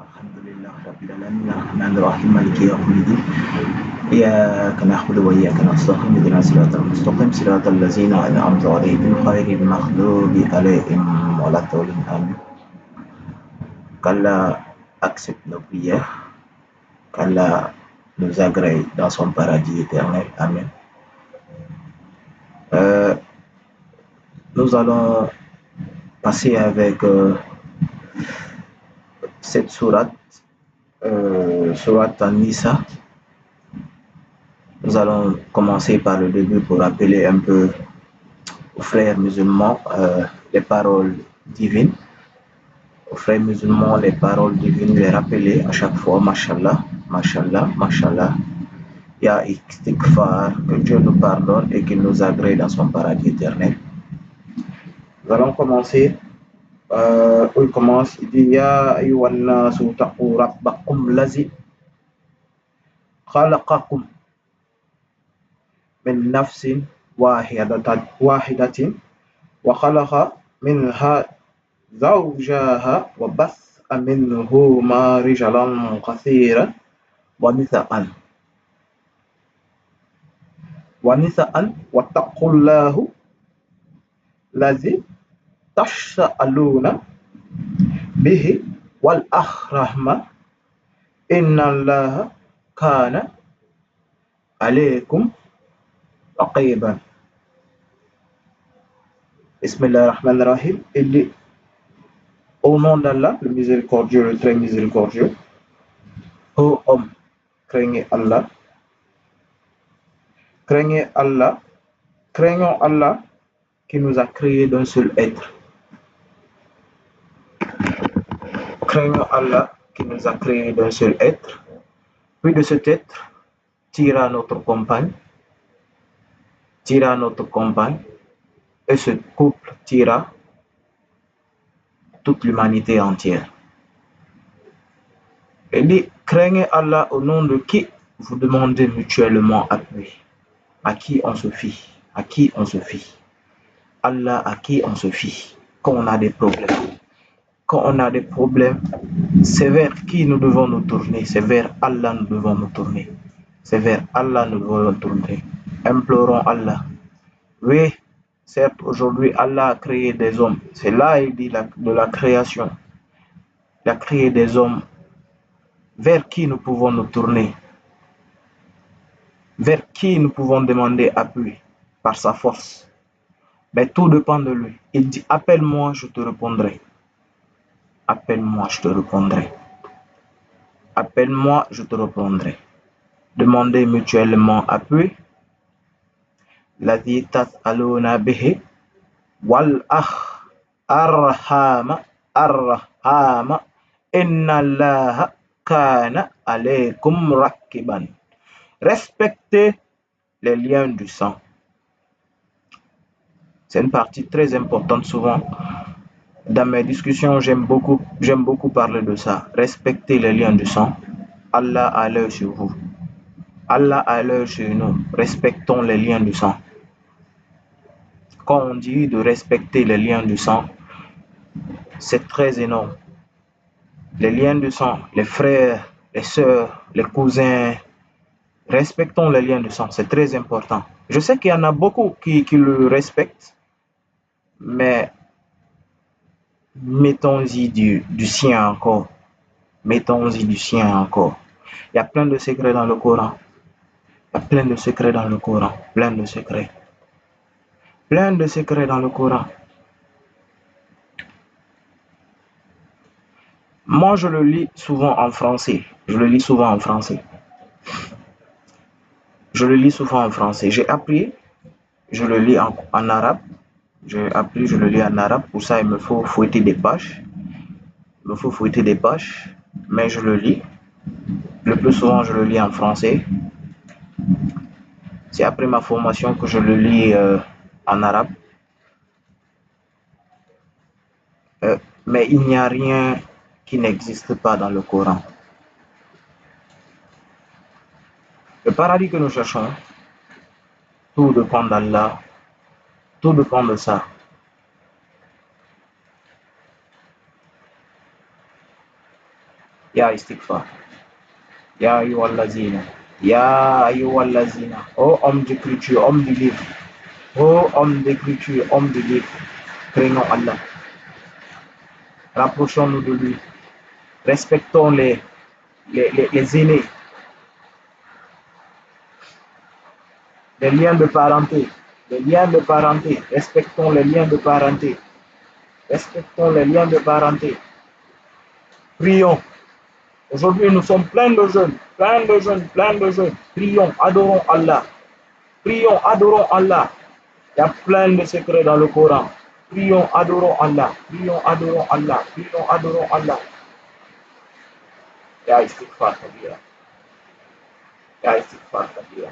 الحمد لله رب العالمين الرحمن الرحيم مالك يوم الدين إياك نعبد وإياك نستعين اهدنا الصراط المستقيم صراط الذين أنعمت عليهم غير المغضوب عليهم ولا الضالين آمين. Qu'Allah accepte nos prières, qu'Allah nous agrée dans son paradis éternel. Amen. Euh, nous allons passer avec cette sourate, sourate An-Nisa. Nous allons commencer par le début pour rappeler un peu aux frères musulmans les paroles divines. Aux frères musulmans, les paroles divines, les rappeler à chaque fois, mashallah, mashallah, mashallah. Ya istighfar, que Dieu nous pardonne et qu'il nous agrée dans son paradis éternel. Nous allons commencer. Où il commence, il dit Ya ayyuhan nasu taqu rabbakum lazi khalaqakum min nafsin wahidatin wa khalaqa minha zawjaha wa batha minhuma rijalan kathiran wa nisa'an wattaqullahu lazi tasha'aluna bihi wal ahrahma innallaha kana alaykum raqiban. Bismillahirrahmanirrahim. Il dit au nom d'Allah, le miséricordieux, le très miséricordieux. Ô homme, craignez Allah. Craignez Allah. Craignons Allah qui nous a créés d'un seul être. Craignons Allah qui nous a créés d'un seul être. Puis de cet être, tira notre compagne. Et ce couple tira toute l'humanité entière. Il dit, craignez Allah au nom de qui vous demandez mutuellement appui. À qui on se fie? À qui on se fie? Allah, à qui on se fie? Quand on a des problèmes. Quand on a des problèmes, c'est vers qui nous devons nous tourner? C'est vers Allah nous devons nous tourner. C'est vers Allah nous devons nous tourner. Implorons Allah. Oui, certes, aujourd'hui, Allah a créé des hommes. C'est là, il dit, de la création. Il a créé des hommes vers qui nous pouvons nous tourner. Vers qui nous pouvons demander appui par sa force. Mais tout dépend de lui. Il dit, appelle-moi, je te répondrai. Appelle-moi, je te répondrai. Appelle-moi, je te répondrai. Demandez mutuellement appui. Ladhi tas'aluna bihi wal arhama inna allaha kana alaykum raqiban. Respectez les liens du sang. C'est une partie très importante souvent. Dans mes discussions, j'aime beaucoup parler de ça. Respectez les liens du sang. Allah a l'œil sur vous. Allah a l'œil sur nous. Respectons les liens du sang. Quand on dit de respecter les liens du sang, c'est très énorme. Les liens du sang, les frères, les sœurs, les cousins, respectons les liens du sang, c'est très important. Je sais qu'il y en a beaucoup qui le respectent, mais mettons-y du sien encore. Mettons-y du sien encore. Il y a plein de secrets dans le Coran. Il y a plein de secrets dans le Coran. Plein de secrets. Plein de secrets dans le Coran. Moi, je le lis souvent en français. Je le lis souvent en français. J'ai appris, je le lis en arabe. J'ai appris, je le lis en arabe. Pour ça, il me faut fouetter des pages. Mais je le lis. Le plus souvent, je le lis en français. C'est après ma formation que je le lis en arabe. Mais il n'y a rien qui n'existe pas dans le Coran. Le paradis que nous cherchons, tout dépend d'Allah, tout dépend de ça. Ya istighfar. Ya ayyuhallazina. Ya ayyuhallazina. Oh homme d'écriture, homme du livre. Oh homme d'écriture, homme du livre. Craignons Allah. Rapprochons-nous de lui. Respectons les aînés, les liens de parenté. Les liens de parenté. Respectons les liens de parenté. Respectons les liens de parenté. Prions. Aujourd'hui, nous sommes pleins de jeunes, pleins de jeunes, pleins de jeunes. Prions, adorons Allah. Prions, adorons Allah. Il y a plein de secrets dans le Coran. Prions, adorons Allah. Prions, adorons Allah. Prions, adorons Allah. Ya istighfar kabira. Ya istighfar kabira.